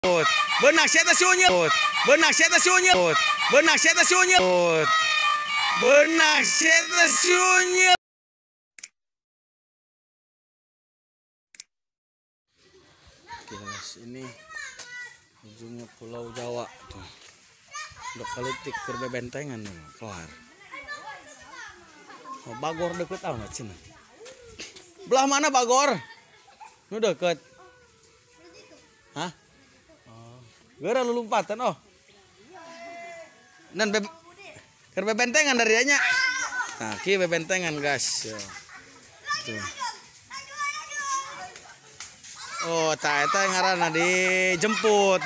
Benang saya teh sunyut. Benang saya teh sunyut. Benang saya teh sunyut. Benang saya teh sunyut. Oke guys, ini ujungnya Pulau Jawa tuh. Udah kelitik ke bebentengan nih, kelar. Oh, Bagor deket amat sini. Belah mana Bagor? Nu deket. Hah? Oh. Gara lu lompatan oh. Dan bebentengan dari nya. Nah, ki bebentengan guys. Tuh. Oh, tak eta ngaranna dijemput.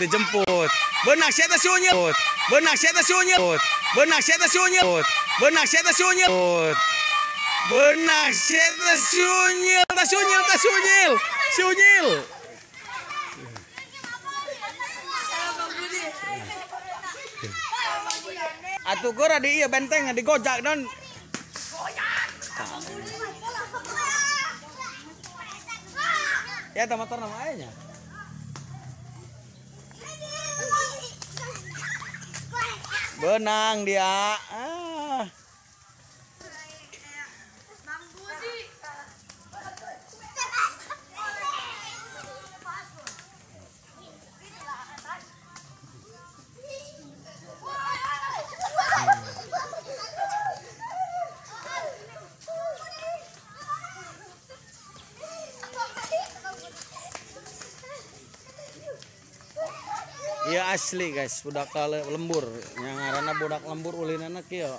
Benang saya teh sunyut. Benang saya teh sunyut. Benang saya teh sunyut. Benang saya teh sunyut. Benang saya teh sunyil. Sunyil. Atuh gora di ieu benteng digojak don. Ya motor nama ayahnya. Benang dia. Iya asli guys, budak lembur. Yang ngaranna budak lembur ulinana kieu.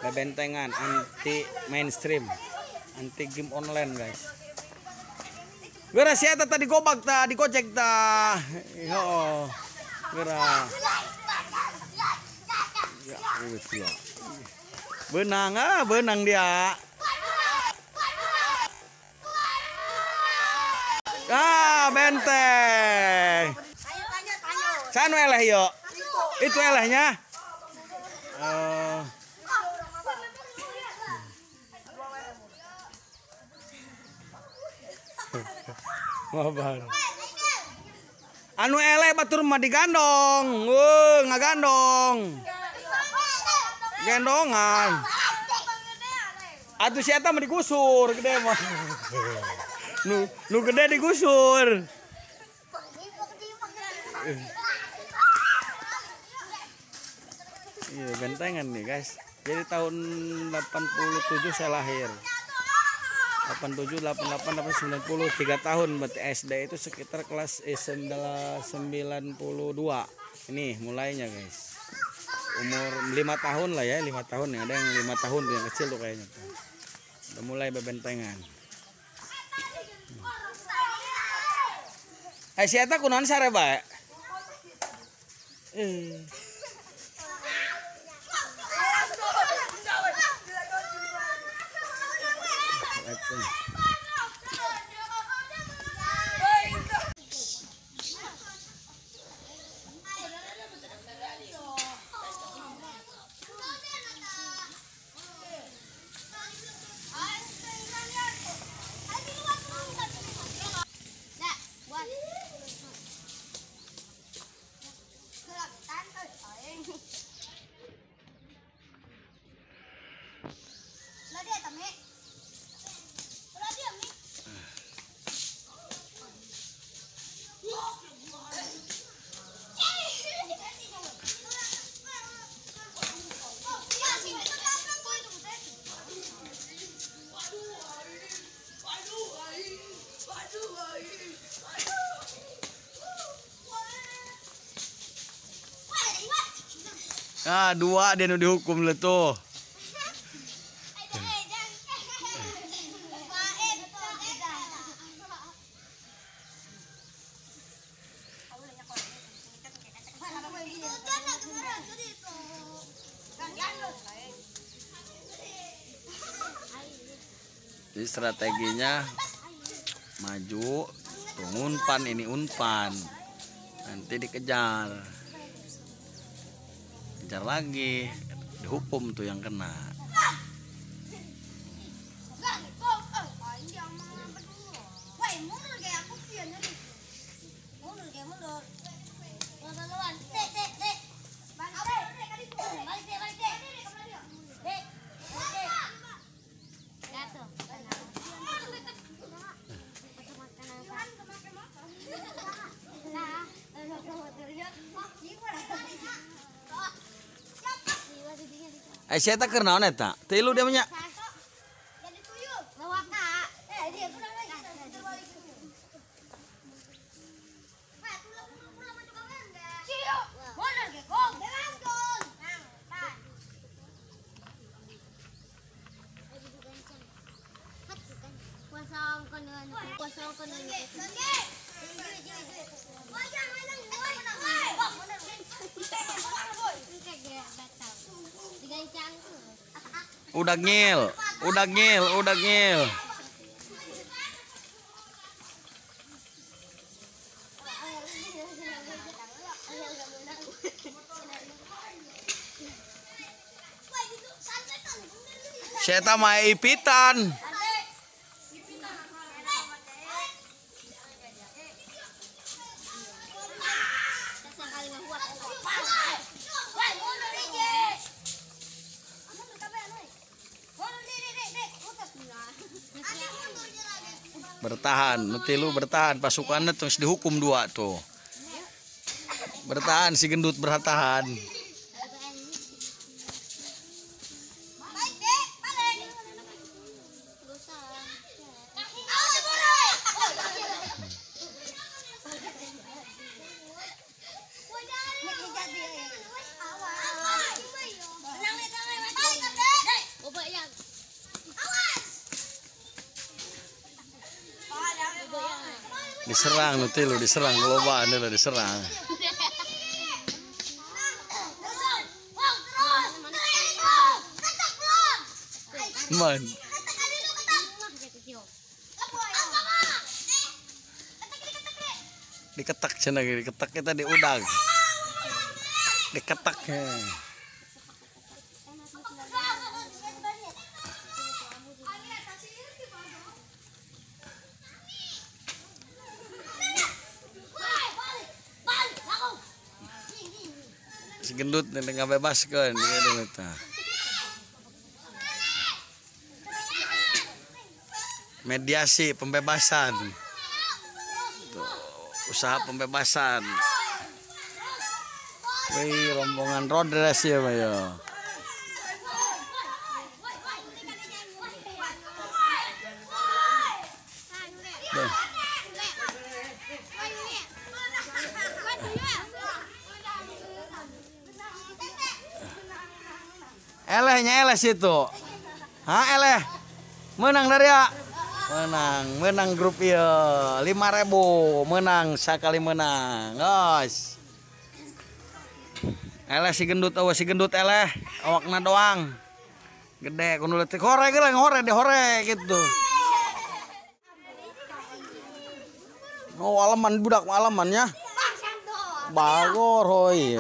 Bebentengan anti mainstream, anti game online guys. Geura sia eta tadi gobak tah, digocek tah. Yo. Geura. Ya ya. Benang dia. Benteng. Sanu eleh yo. Itu elehnya. Mabar. Anu eleh batur mah digandong. Ngagandong. Gendongan. Atuh si eta mah digusur gede mah. Nu gede digusur. Iya bentengan nih guys. Jadi tahun 87 saya lahir. 87, 88, 90, 3 tahun berarti SD itu sekitar kelas 92. Ini mulainya guys. Umur 5 tahun lah ya, 5 tahun ya. Ada yang 5 tahun yang kecil tuh kayaknya. Udah mulai bebentengan. Si eta kunaon sare bae? Dua dia nu dihukum le tuh. Jadi strateginya maju, tuh unpan ini unpan, nanti dikejar, kejar lagi, dihukum tuh yang kena. Saya tak kenal neta. Tilu dia punya. Jadi tuyul. Bawa kak. Dia pulang lagi. Udah ngil. Saya tak mau ipitan. Bertahan, Nutilu bertahan, pasukannya terus dihukum 2 tuh. Bertahan, si gendut bertahan. Diserang Nutilu, diserang kelobaan dulu diserang. Man. Diketak cina diketak kita di udang. Diketak. Si gendut nggak bebas kan dia. Mediasi pembebasan. Tuh, usaha pembebasan. Wih, rombongan Rodres ya, Bayo. Elehnya eleh situ. Hah, eleh. Menang dari ya. Menang grup ya 5.000 menang sekali menang guys. Eleh si gendut eleh awakna doang gede kudu letik hore gitu. Oh alaman budak alamannya bagor hoy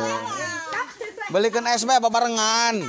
belikan SB apa barengan.